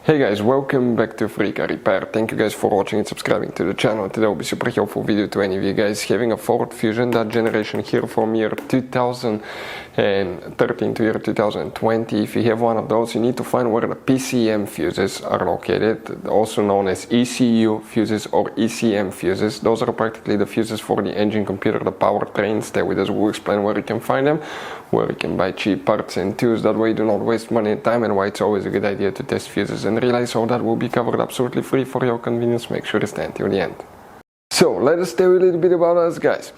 Hey guys, welcome back to Free Car Repair. Thank you guys for watching and subscribing to the channel. Today will be a super helpful video to any of you guys having a Ford Fusion, that generation here from year 2013 to year 2020. If you have one of those, you need to find where the PCM fuses are located, also known as ECU fuses or ECM fuses. Those are practically the fuses for the engine, computer, the powertrain. Stay with us, we'll explain where you can find them, where you can buy cheap parts and tools. That way you do not waste money and time, and why it's always a good idea to test fuses and relays. All that will be covered absolutely free for your convenience. Make sure to stay until the end. So let us tell you a little bit about us, guys.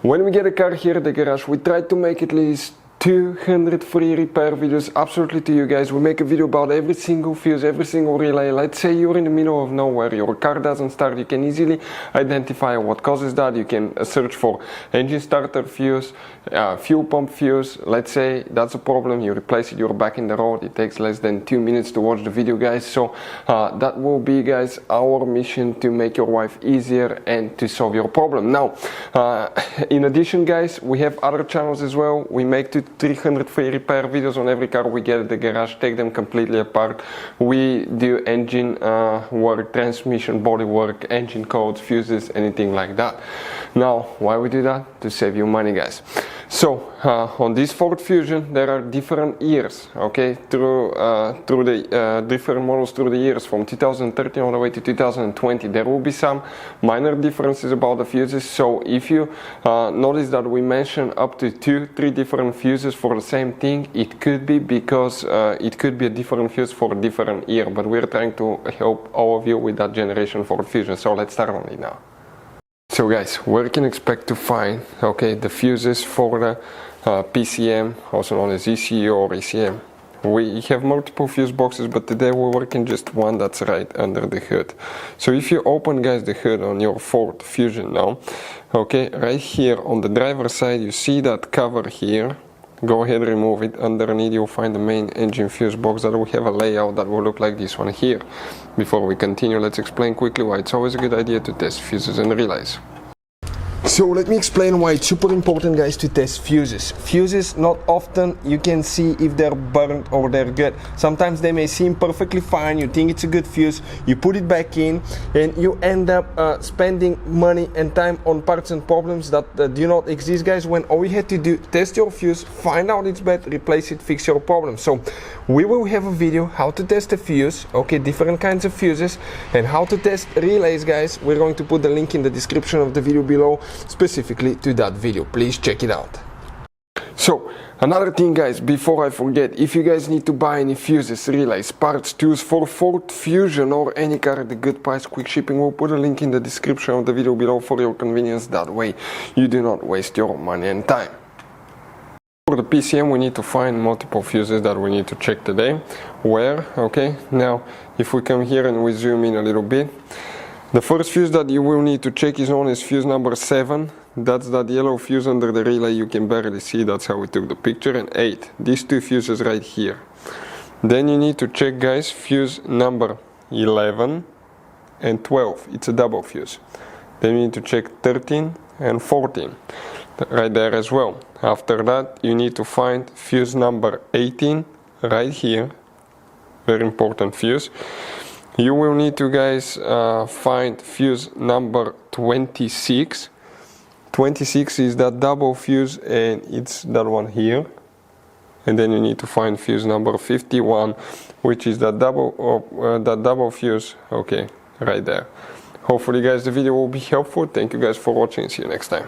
When we get a car here at the garage, we try to make at least 200 free repair videos absolutely to you guys. We make a video about every single fuse, every single relay. Let's say you're in the middle of nowhere, your car doesn't start, you can easily identify what causes that. You can search for engine starter fuse, fuel pump fuse. Let's say that's a problem, you replace it, you're back in the road. It takes less than 2 minutes to watch the video, guys. So that will be, guys, our mission to make your life easier and to solve your problem. Now, in addition, guys, we have other channels as well. We make 300 free repair videos on every car we get at the garage, take them completely apart. We do engine work, transmission, body work, engine codes, fuses, anything like that. Now, why we do that? To save you money, guys. So on this Ford Fusion there are different years, okay, through the different models through the years from 2013 all the way to 2020. There will be some minor differences about the fuses. So if you notice that we mention up to 2-3 different fuses for the same thing, it could be because it could be a different fuse for a different year, but we're trying to help all of you with that generation Ford Fusion. So let's start on it now. So guys, where you can expect to find, okay, the fuses for the PCM, also known as ECU or ECM. We have multiple fuse boxes, but today we're working just one that's right under the hood. So if you open, guys, the hood on your Ford Fusion now, okay, right here on the driver's side you see that cover here. Go ahead, remove it. Underneath you'll find the main engine fuse box that will have a layout that will look like this one here. Before we continue, let's explain quickly why it's always a good idea to test fuses and relays. So let me explain why it's super important, guys, to test fuses. Fuses, not often you can see if they're burnt or they're good. Sometimes they may seem perfectly fine, you think it's a good fuse, you put it back in and you end up spending money and time on parts and problems that do not exist, guys, when all you had to do, test your fuse, find out it's bad, replace it, fix your problem. So we will have a video how to test a fuse, okay, different kinds of fuses, and how to test relays, guys. We're going to put the link in the description of the video below specifically to that video. Please check it out. So another thing, guys, before I forget, if you guys need to buy any fuses, relays, parts, tools for Ford Fusion or any car at a good price, quick shipping, we'll put a link in the description of the video below for your convenience. That way you do not waste your money and time. For the PCM we need to find multiple fuses that we need to check today. Where? Okay, now if we come here and we zoom in a little bit, the first fuse that you will need to check is known as fuse number 7. That's that yellow fuse under the relay, you can barely see, that's how we took the picture, and 8. These two fuses right here. Then you need to check, guys, fuse number 11 and 12. It's a double fuse. Then you need to check 13 and 14. Right there as well. After that you need to find fuse number 18 right here. Very important fuse. You will need to, guys, find fuse number 26. 26 is that double fuse and it's that one here. And then you need to find fuse number 51, which is that double fuse, okay, right there. Hopefully, guys, the video will be helpful. Thank you guys for watching. See you next time.